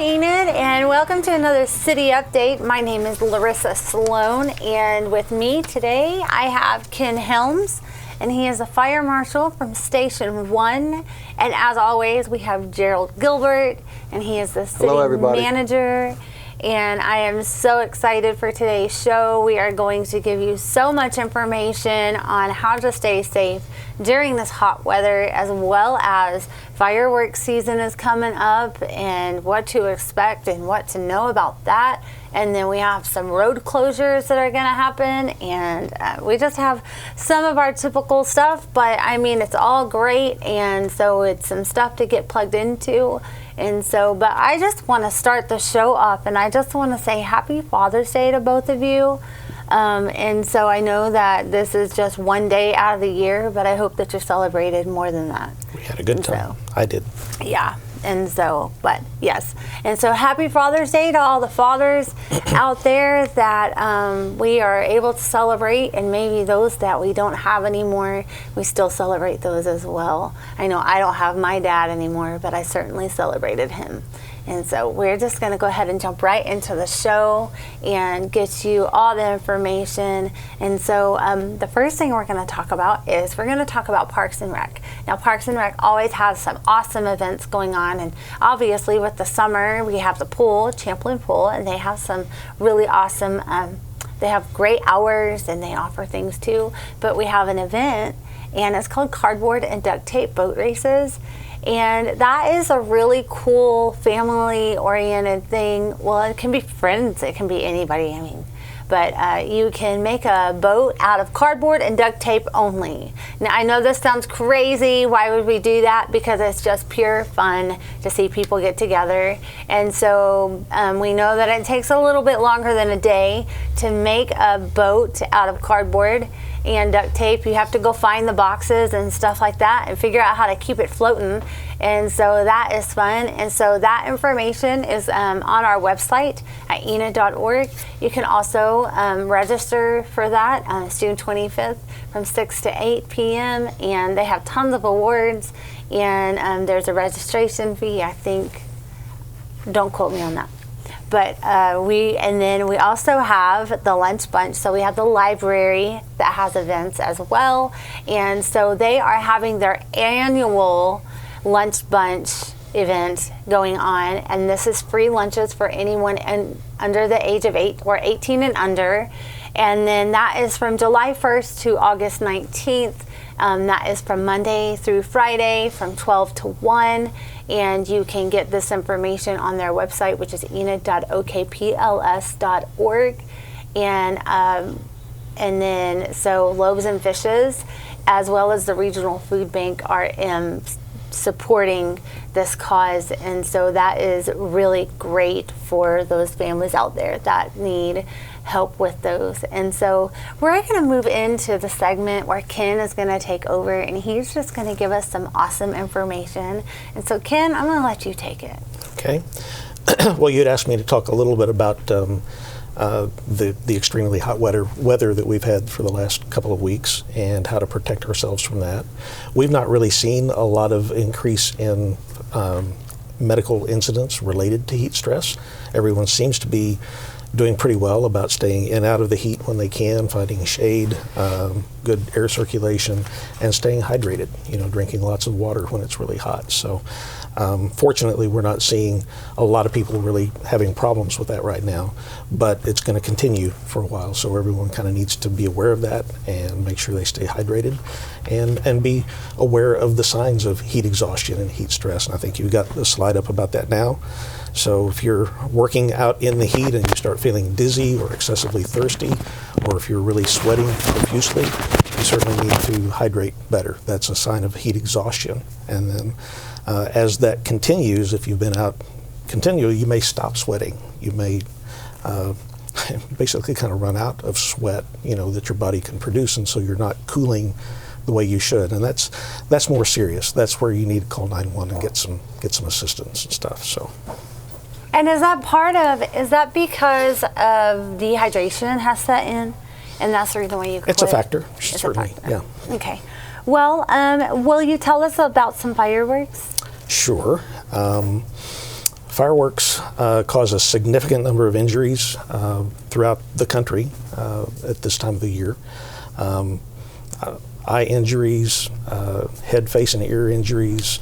Enid, and welcome to another city update. My name is Larissa Sloan, and with me today I have Ken Helms, and he is a fire marshal from Station 1. And as always, we have Jerald Gilbert, and he is the city manager. And I am so excited for today's show. We are going to give you so much information on how to stay safe during this hot weather, as well as fireworks season is coming up and what to expect and what to know about that. And then we have some road closures that are going to happen, and we just have some of our typical stuff, but I mean, it's all great, and so it's some stuff to get plugged into. And so, but I just want to start the show off, and I just want to say Happy Father's Day to both of you. And so I know that this is just one day out of the year, but I hope that you're celebrated more than that. We had a good time. I did. Yeah. And so, but yes. And so happy Father's Day to all the fathers out there that we are able to celebrate, and maybe those that we don't have anymore, we still celebrate those as well. I know I don't have my dad anymore, but I certainly celebrated him. And so we're just going to go ahead and jump right into the show and get you all the information. And so the first thing we're going to talk about is we're going to talk about Parks and Rec. Now, Parks and Rec always has some awesome events going on. And obviously with the summer, we have the pool, Champlain Pool, and they have some really awesome, they have great hours and they offer things too. But we have an event, and it's called Cardboard and Duct Tape Boat Races. And that is a really cool family-oriented thing. Well, it can be friends, it can be anybody, I mean. But you can make a boat out of cardboard and duct tape only. Now, I know this sounds crazy. Why would we do that? Because it's just pure fun to see people get together. And so we know that it takes a little bit longer than a day to make a boat out of cardboard and duct tape. You have to go find the boxes and stuff like that and figure out how to keep it floating. And so that is fun. And so that information is on our website at enid.org. You can also register for that. It's June 25th from 6 to 8 p.m. And they have tons of awards. And there's a registration fee, I think. Don't quote me on that. But then we also have the lunch bunch. So we have the library that has events as well. And so they are having their annual lunch bunch event going on. And this is free lunches for anyone under the age of 8 or 18 and under. And then that is from July 1st to August 19th. That is from Monday through Friday from 12 to 1. And you can get this information on their website, which is enid.okpls.org. And then, so Loaves and Fishes, as well as the Regional Food Bank, are supporting this cause. And so that is really great for those families out there that need help with those. And so we're going to move into the segment where Ken is going to take over, and he's just going to give us some awesome information. And so Ken, I'm going to let you take it. Okay. Well, you'd asked me to talk a little bit about the extremely hot weather that we've had for the last couple of weeks and how to protect ourselves from that. We've not really seen a lot of increase in medical incidents related to heat stress. Everyone seems to be doing pretty well about staying in and out of the heat when they can, finding shade, good air circulation, and staying hydrated, drinking lots of water when it's really hot. So fortunately, we're not seeing a lot of people really having problems with that right now, but it's going to continue for a while. So everyone kind of needs to be aware of that and make sure they stay hydrated and be aware of the signs of heat exhaustion and heat stress. And I think you've got the slide up about that now. So if you're working out in the heat and you start feeling dizzy or excessively thirsty, or if you're really sweating profusely, you certainly need to hydrate better. That's a sign of heat exhaustion. And then as that continues, if you've been out continually, you may stop sweating. You may basically kind of run out of sweat, that your body can produce, and so you're not cooling the way you should. And that's more serious. That's where you need to call 911 and get some assistance and stuff. So. And is that because of dehydration has set in? And that's the reason why you quit? It's a factor, certainly, yeah. Okay. Well, will you tell us about some fireworks? Sure. Fireworks cause a significant number of injuries throughout the country at this time of the year. Eye injuries, head, face, and ear injuries,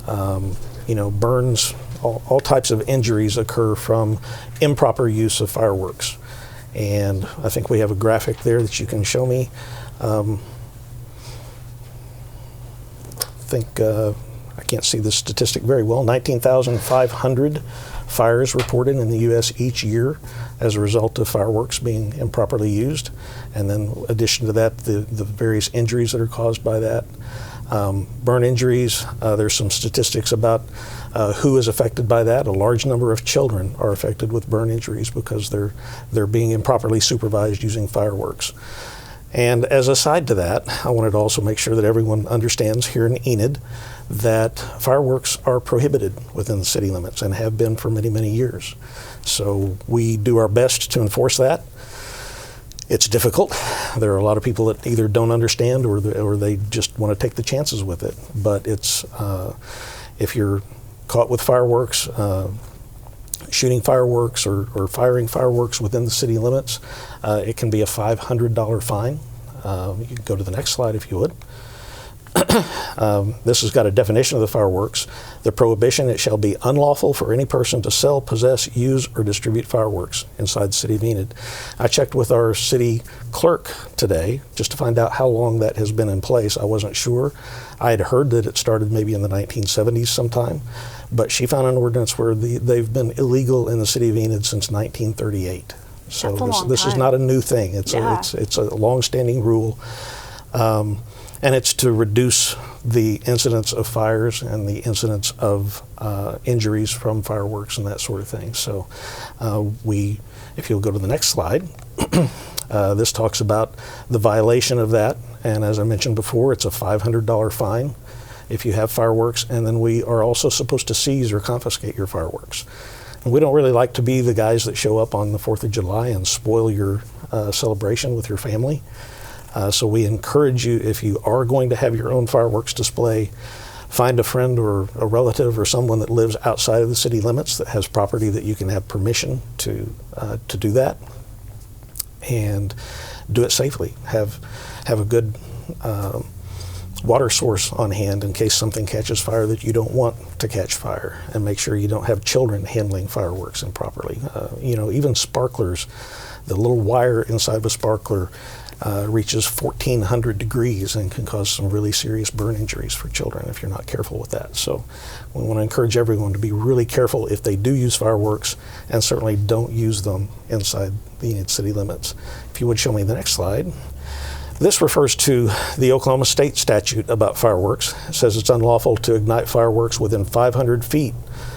burns, all types of injuries occur from improper use of fireworks. And I think we have a graphic there that you can show me. I can't see the statistic very well. 19,500 fires reported in the U.S. each year as a result of fireworks being improperly used. And then in addition to that, the various injuries that are caused by that. Burn injuries, there's some statistics about who is affected by that. A large number of children are affected with burn injuries because they're being improperly supervised using fireworks. And as a side to that, I wanted to also make sure that everyone understands here in Enid that fireworks are prohibited within the city limits and have been for many, many years. So we do our best to enforce that. It's difficult. There are a lot of people that either don't understand or they just want to take the chances with it. But it's if you're caught with fireworks, shooting fireworks or firing fireworks within the city limits, it can be a $500 fine. You can go to the next slide if you would. This has got a definition of the fireworks. The prohibition: it shall be unlawful for any person to sell, possess, use, or distribute fireworks inside the city of Enid. I checked with our city clerk today just to find out how long that has been in place. I wasn't sure. I had heard that it started maybe in the 1970s sometime, but she found an ordinance where they've been illegal in the city of Enid since 1938. So this is not a new thing. It's a long-standing rule. And it's to reduce the incidence of fires and the incidence of injuries from fireworks and that sort of thing. So if you'll go to the next slide, this talks about the violation of that. And as I mentioned before, it's a $500 fine if you have fireworks. And then we are also supposed to seize or confiscate your fireworks. And we don't really like to be the guys that show up on the 4th of July and spoil your celebration with your family. So we encourage you, if you are going to have your own fireworks display, find a friend or a relative or someone that lives outside of the city limits that has property that you can have permission to do that, and do it safely. Have a good water source on hand in case something catches fire that you don't want to catch fire, and make sure you don't have children handling fireworks improperly. Even sparklers, the little wire inside of a sparkler reaches 1,400 degrees and can cause some really serious burn injuries for children if you're not careful with that. So we want to encourage everyone to be really careful if they do use fireworks, and certainly don't use them inside the Enid city limits. If you would show me the next slide. This refers to the Oklahoma state statute about fireworks. It says it's unlawful to ignite fireworks within 500 feet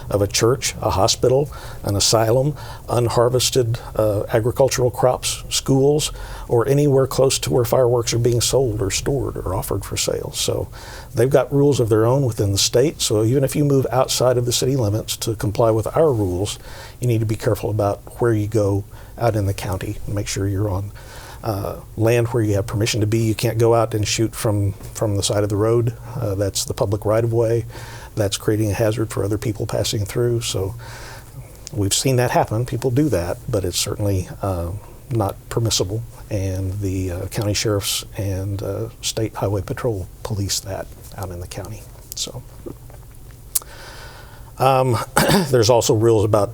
of a church, a hospital, an asylum, unharvested agricultural crops, schools, or anywhere close to where fireworks are being sold or stored or offered for sale. So they've got rules of their own within the state. So even if you move outside of the city limits to comply with our rules, you need to be careful about where you go out in the county and make sure you're on land where you have permission to be. You can't go out and shoot from the side of the road. That's the public right-of-way. That's creating a hazard for other people passing through. So we've seen that happen. People do that, but it's certainly not permissible. And the county sheriffs and state highway patrol police that out in the county. So there's also rules about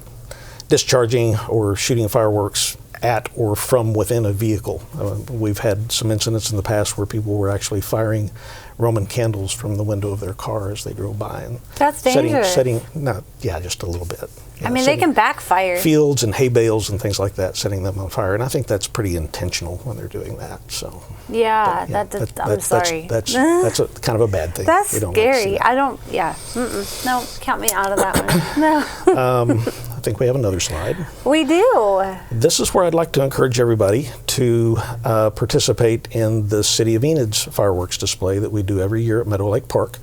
discharging or shooting fireworks at or from within a vehicle. We've had some incidents in the past where people were actually firing Roman candles from the window of their car as they drove by. And that's dangerous. Just a little bit. They can backfire. Fields and hay bales and things like that, setting them on fire. And I think that's pretty intentional when they're doing that. So I'm sorry. That's a kind of a bad thing. That's scary. No, count me out of that one. No. I think we have another slide. We do. This is where I'd like to encourage everybody to participate in the City of Enid's fireworks display that we do every year at Meadow Lake Park.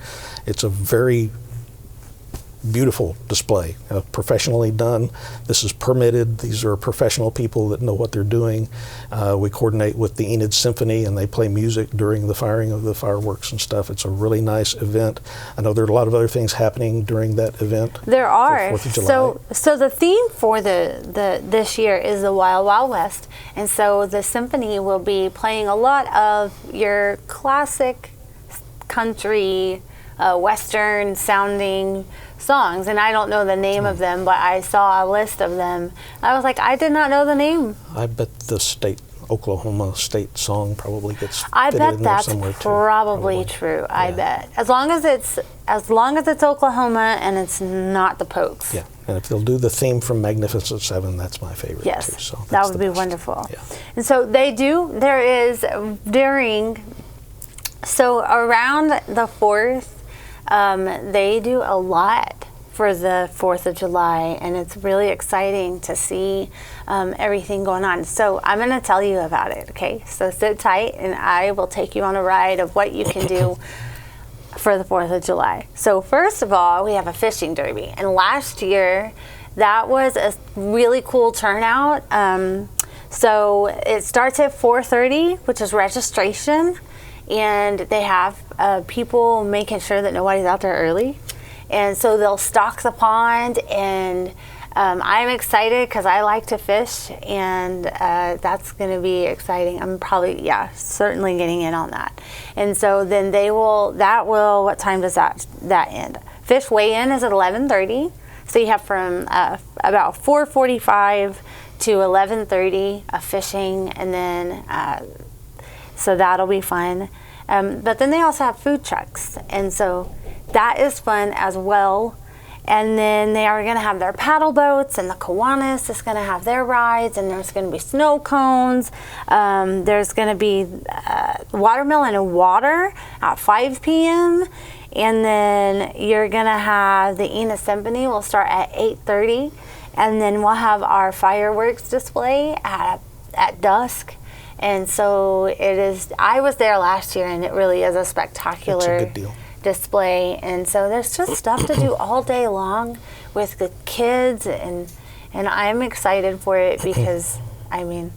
It's a very beautiful display, professionally done. This is permitted. These are professional people that know what they're doing. We coordinate with the Enid Symphony, and they play music during the firing of the fireworks and stuff. It's a really nice event. I know there are a lot of other things happening during that event. There are. 4th of July. So the theme for this year is the Wild Wild West, and so the symphony will be playing a lot of your classic country, Western sounding songs, and I don't know the name of them, but I saw a list of them. I was like, I did not know the name. I bet the Oklahoma state song probably gets I fitted bet in there that's somewhere too. probably true. I bet as long as it's Oklahoma and it's not the Pokes. Yeah, and if they'll do the theme from Magnificent Seven, that's my favorite too. Yes, So that that's would the be best. wonderful. Yeah. And so there is around the 4th, they do a lot for the 4th of July, and it's really exciting to see everything going on. So I'm going to tell you about it, okay? So sit tight, and I will take you on a ride of what you can do for the 4th of July. So first of all, we have a fishing derby, and last year that was a really cool turnout. So it starts at 4:30, which is registration, and they have people making sure that nobody's out there early. And so they'll stock the pond, and I'm excited because I like to fish, and that's going to be exciting. I'm probably, certainly getting in on that. And so then what time does that end? Fish weigh-in is at 11:30. So you have from about 4:45 to 11:30 of fishing, and then so that'll be fun. But then they also have food trucks, and so that is fun as well. And then they are going to have their paddle boats, and the Kiwanis is going to have their rides, and there's going to be snow cones. There's going to be watermelon and water at 5 p.m. And then you're going to have the Enid Symphony will start at 8:30. And then we'll have our fireworks display at dusk. And so it is, I was there last year, and it really is a spectacular It's a good deal. display. And so there's just stuff to do all day long with the kids, and I'm excited for it because I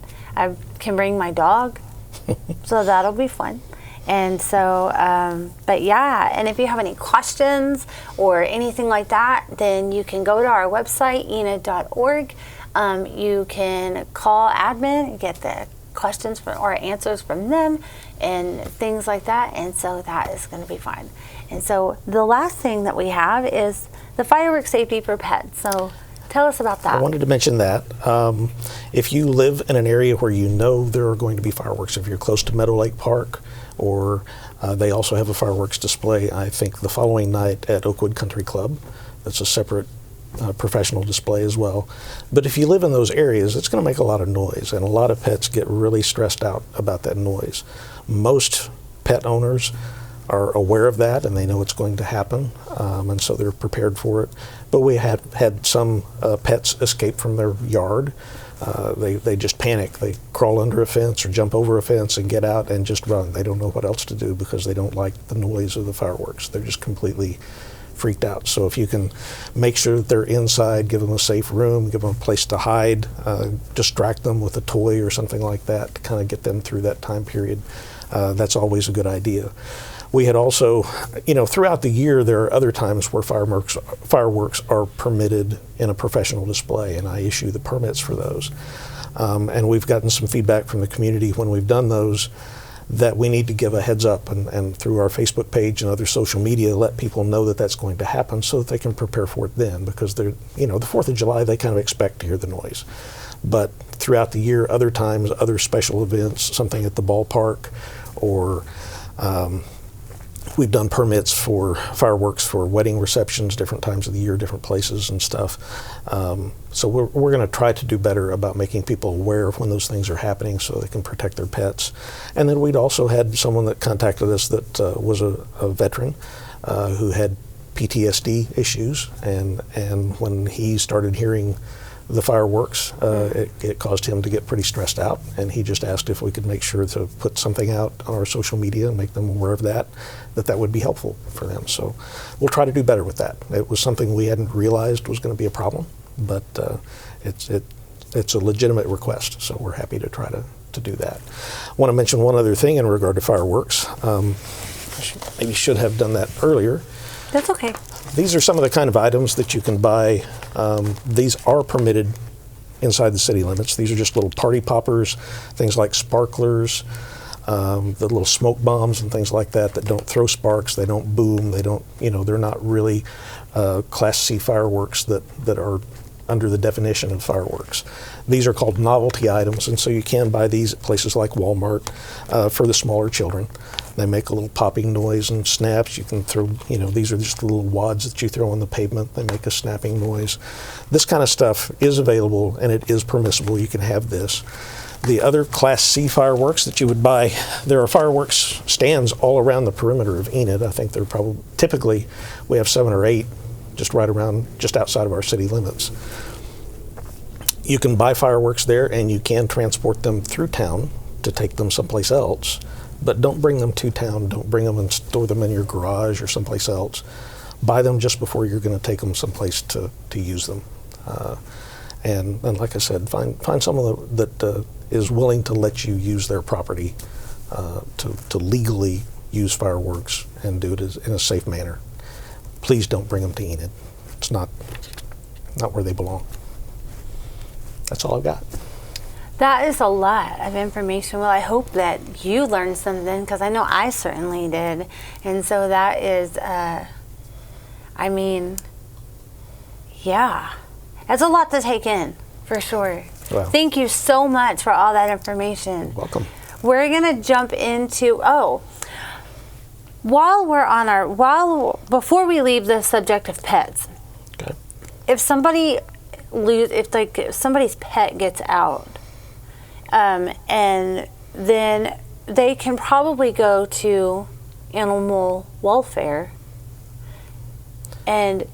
can bring my dog, so that'll be fun. And so but yeah, and if you have any questions or anything like that, then you can go to our website, enid.org. You can call admin and get the questions or answers from them and things like that, and so that is going to be fun. And so the last thing that we have is the firework safety for pets. So tell us about that. I wanted to mention that. If you live in an area where you know there are going to be fireworks, if you're close to Meadow Lake Park, or they also have a fireworks display, I think, the following night at Oakwood Country Club. That's a separate professional display as well. But if you live in those areas, it's going to make a lot of noise, and a lot of pets get really stressed out about that noise. Most pet owners are aware of that, and they know it's going to happen, and so they're prepared for it. But we had some pets escape from their yard. They just panic. They crawl under a fence or jump over a fence and get out and just run. They don't know what else to do because they don't like the noise of the fireworks. They're just completely freaked out. So if you can make sure that they're inside, give them a safe room, give them a place to hide, distract them with a toy or something like that to kind of get them through that time period, that's always a good idea. We had also, throughout the year, there are other times where fireworks are permitted in a professional display, and I issue the permits for those. And we've gotten some feedback from the community when we've done those that we need to give a heads up and through our Facebook page and other social media, let people know that that's going to happen so that they can prepare for it then, because they're, the 4th of July, they kind of expect to hear the noise. But throughout the year, other times, other special events, something at the ballpark, or we've done permits for fireworks for wedding receptions, different times of the year, different places and stuff. So we're going to try to do better about making people aware of when those things are happening so they can protect their pets. And then we'd also had someone that contacted us that was a veteran who had PTSD issues. And when he started hearing the fireworks. It caused him to get pretty stressed out, and he just asked if we could make sure to put something out on our social media and make them aware of that would be helpful for them. So we'll try to do better with that. It was something we hadn't realized was going to be a problem, but it's a legitimate request, so we're happy to try to do that. I want to mention one other thing in regard to fireworks. Maybe should have done that earlier. That's okay. These are some of the kind of items that you can buy. These are permitted inside the city limits. These are just little party poppers, things like sparklers, the little smoke bombs and things like that don't throw sparks, they don't boom, they're not really Class C fireworks that are under the definition of fireworks. These are called novelty items, and so you can buy these at places like Walmart for the smaller children. They make a little popping noise and snaps. You can throw, these are just little wads that you throw on the pavement. They make a snapping noise. This kind of stuff is available, and it is permissible. You can have this. The other Class C fireworks that you would buy, there are fireworks stands all around the perimeter of Enid. I think they're typically, we have 7 or 8 just outside of our city limits. You can buy fireworks there, and you can transport them through town to take them someplace else. But don't bring them to town. Don't bring them and store them in your garage or someplace else. Buy them just before you're going to take them someplace to use them. And like I said, find someone that is willing to let you use their property to legally use fireworks and do it in a safe manner. Please don't bring them to Enid. It's not where they belong. That's all I've got. That is a lot of information. Well, I hope that you learned something, because I know I certainly did. And so that is, yeah, that's a lot to take in, for sure. Well, thank you so much for all that information. Welcome. We're going to jump into, before we leave the subject of pets, okay. If somebody's pet gets out, and then they can probably go to animal welfare, and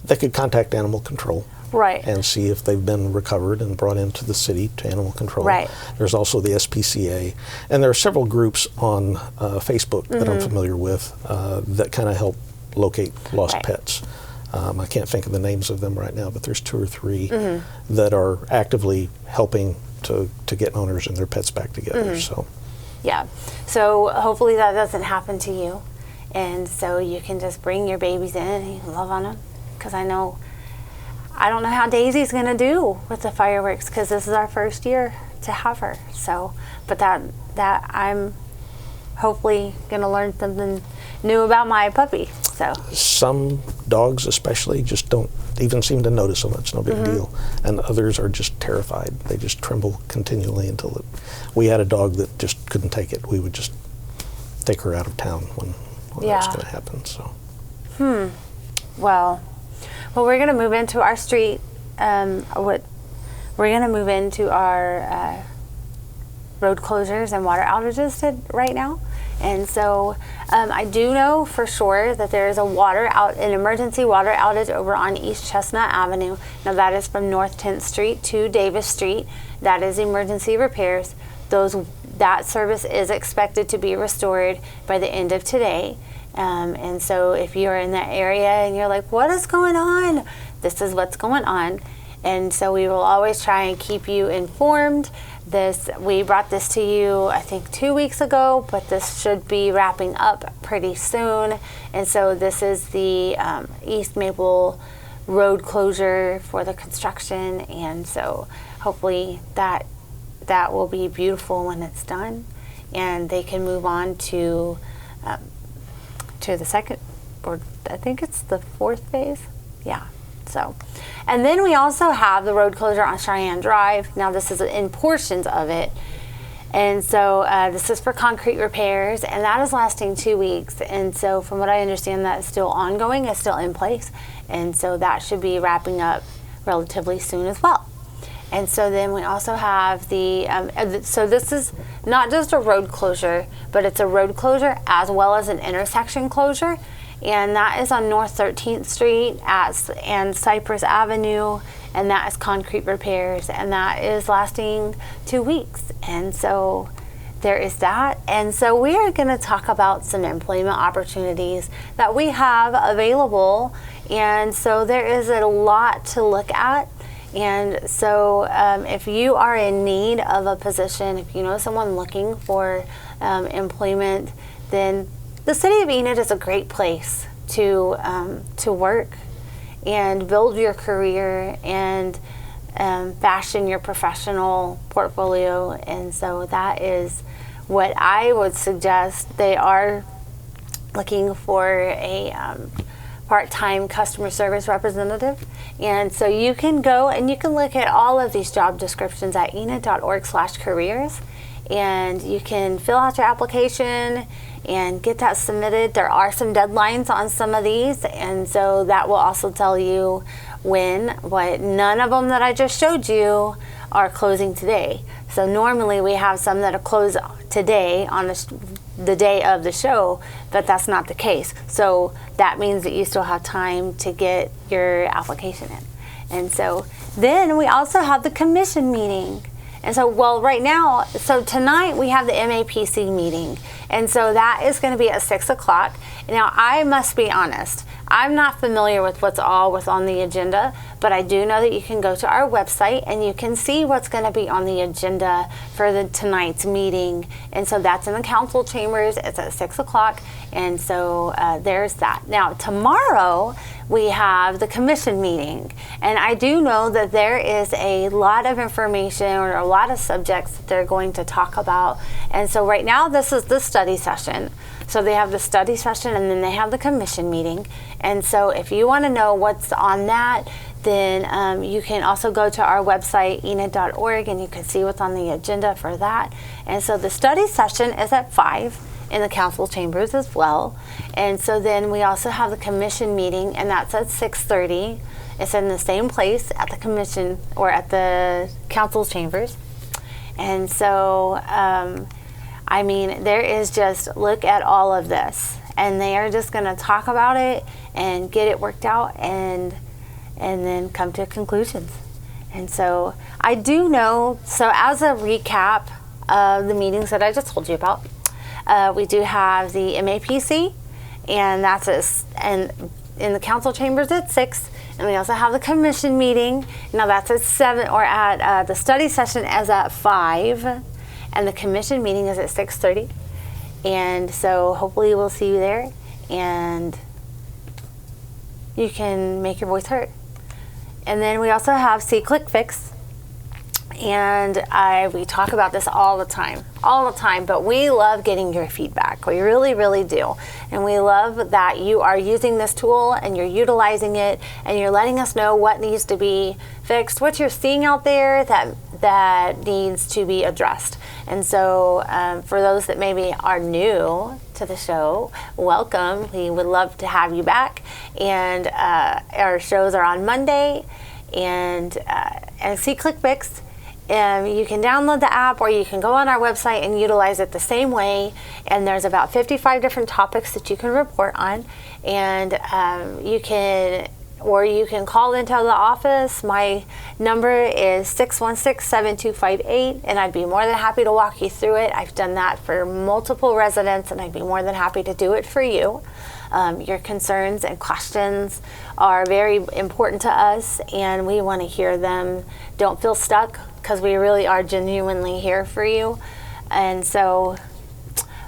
they could contact animal control. Right. And see if they've been recovered and brought into the city to animal control. Right. There's also the SPCA. And there are several groups on Facebook that I'm familiar with that kind of help locate lost pets. I can't think of the names of them right now, but there's 2 or 3 that are actively helping to get owners and their pets back together. So, yeah. So hopefully that doesn't happen to you. And so you can just bring your babies in and you can love on them. Because I don't know how Daisy's going to do with the fireworks, because this is our first year to have her. So, but that I'm hopefully going to learn something new about my puppy. So some dogs especially just don't even seem to notice them. It's no big deal. And others are just terrified. They just tremble continually until we had a dog that just couldn't take it. We would just take her out of town when that was going to happen. So. Well, we're going to move into our street. We're going to move into our road closures and water outages right now. And so I do know for sure that there is an emergency water outage over on East Chestnut Avenue. Now that is from North 10th Street to Davis Street. That is emergency repairs. That service is expected to be restored by the end of today. And so if you're in that area and you're like, what is going on? This is what's going on. And so we will always try and keep you informed. We brought this to you, I think, 2 weeks ago, but this should be wrapping up pretty soon. And so this is the East Maple road closure for the construction. And so hopefully that will be beautiful when it's done. And they can move on to the second, or I think it's the 4th phase. Yeah. So, and then we also have the road closure on Cheyenne Drive. Now this is in portions of it. And so this is for concrete repairs, and that is lasting 2 weeks. And so from what I understand, that is still ongoing, it's still in place. And so that should be wrapping up relatively soon as well. And so then we also have so this is not just a road closure, but it's a road closure as well as an intersection closure. And that is on North 13th Street and Cypress Avenue and that is concrete repairs, and that is lasting 2 weeks. And so there is that. And so we are going to talk about some employment opportunities that we have available. And so there is a lot to look at. And so if you are in need of a position, if you know someone looking for employment, then the city of Enid is a great place to work and build your career and fashion your professional portfolio. And so that is what I would suggest. They are looking for a part-time customer service representative. And so you can go and you can look at all of these job descriptions at enid.org/careers, and you can fill out your application and get that submitted. There are some deadlines on some of these, and so that will also tell you when, but none of them that I just showed you are closing today. So normally we have some that are closed today on the day of the show, but that's not the case. So that means that you still have time to get your application in. And so then we also have the commission meeting. And so, well, right now, so tonight we have the Mapc meeting. And so that is going to be at 6 o'clock. Now, I must be honest, I'm not familiar with what's on the agenda, but I do know that you can go to our website and you can see what's going to be on the agenda for tonight's meeting. And so that's in the council chambers. It's at 6 o'clock. And so there's that. Now, tomorrow we have the commission meeting. And I do know that there is a lot of information or a lot of subjects that they're going to talk about. And so right now, this is the study session. So they have the study session and then they have the commission meeting. And so if you want to know what's on that, then you can also go to our website, enid.org, and you can see what's on the agenda for that. And so the study session is at 5 in the council chambers as well. And so then we also have the commission meeting, and that's at 6:30. It's in the same place at the commission or at the council chambers. And so, I mean, there is just, look at all of this, and they are just going to talk about it and get it worked out and then come to conclusions. And so I do know, so as a recap of the meetings that I just told you about, we do have the MAPC, and that's and in the council chambers at 6, and we also have the commission meeting. Now that's at 7, or at the study session is at 5. And the commission meeting is at 6:30. And so hopefully we'll see you there and you can make your voice heard. And then we also have See Click Fix. And we talk about this all the time, but we love getting your feedback. We really, really do. And we love that you are using this tool and you're utilizing it and you're letting us know what needs to be fixed, what you're seeing out there that needs to be addressed. And so for those that maybe are new to the show, welcome. We would love to have you back. And our shows are on Monday, and See Click Fix. You can download the app, or you can go on our website and utilize it the same way. And there's about 55 different topics that you can report on. And you can call into the office. My number is 616-7258, and I'd be more than happy to walk you through it. I've done that for multiple residents, and I'd be more than happy to do it for you. Your concerns and questions are very important to us, and we want to hear them. Don't feel stuck, because we really are genuinely here for you. And so,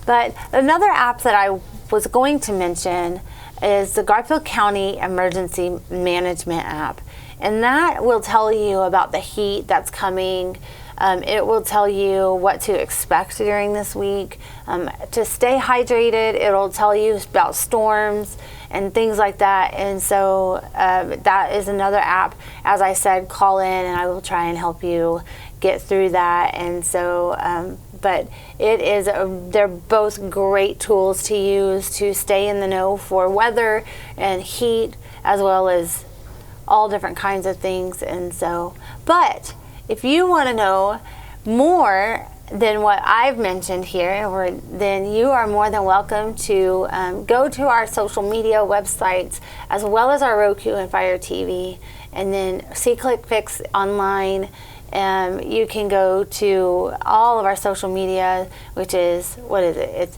but another app that I was going to mention is the Garfield County Emergency Management app. And that will tell you about the heat that's coming. It will tell you what to expect during this week. To stay hydrated, it'll tell you about storms and things like that. And so that is another app. As I said, call in and I will try and help you get through that. And so, but they're both great tools to use to stay in the know for weather and heat, as well as all different kinds of things. And so, but if you want to know more than what I've mentioned here, then you are more than welcome to go to our social media websites as well as our Roku and Fire TV, and then see ClickFix online. You can go to all of our social media, which is, what is it? It's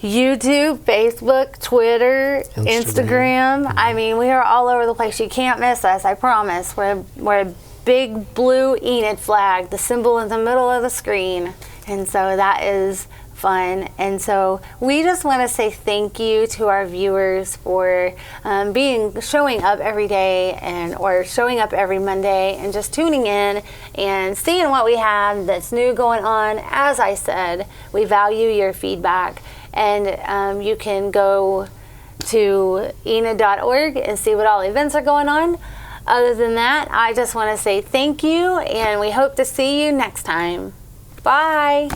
YouTube, Facebook, Twitter, Instagram. I mean, we are all over the place. You can't miss us, I promise. We're a big blue Enid flag, the symbol in the middle of the screen. And so that is fun. And so we just want to say thank you to our viewers for showing up every day or showing up every Monday and just tuning in and seeing what we have that's new going on. As I said, we value your feedback. And you can go to enid.org and see what all events are going on. Other than that, I just want to say thank you, and we hope to see you next time. Bye.